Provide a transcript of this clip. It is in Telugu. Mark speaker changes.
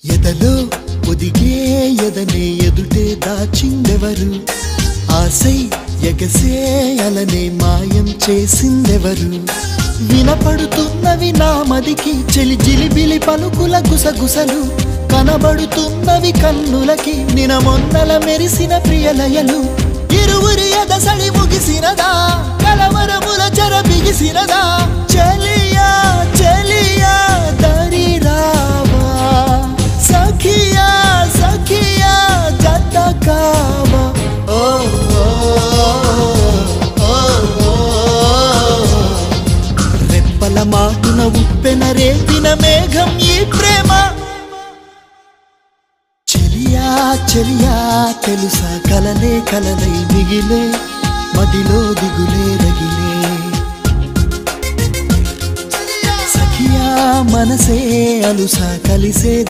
Speaker 1: ఎదలో ఒదిగే ఎదనే ఎదుటే దాచిందెవరు ఆసై ఎగసే అలనే మాయం చేసిందెవరు వినపడుతున్నవి నా మదికి చెలి జిలిబిలి పలుకుల గుసగుసలు కనబడుతున్నవి కన్నులకి నినమొన్నల మెరిసిన ప్రియలయలు ఇరువురి ఎదసడి ముగిసినదా కలవరముల చెర బిగిసినదా చెలియా చెలియా దరి రావా సఖియా సఖియా జత కావా ఓ రెప్పల మాటున ఉప్పెన రేపిన మేఘం ఈ ప్రేమ చెలియా చెలియా తెలుసా కలలే కలలై మిగిలే మదిలో దిగులే రగిలే సఖియా మనసే అలుసా కలిసే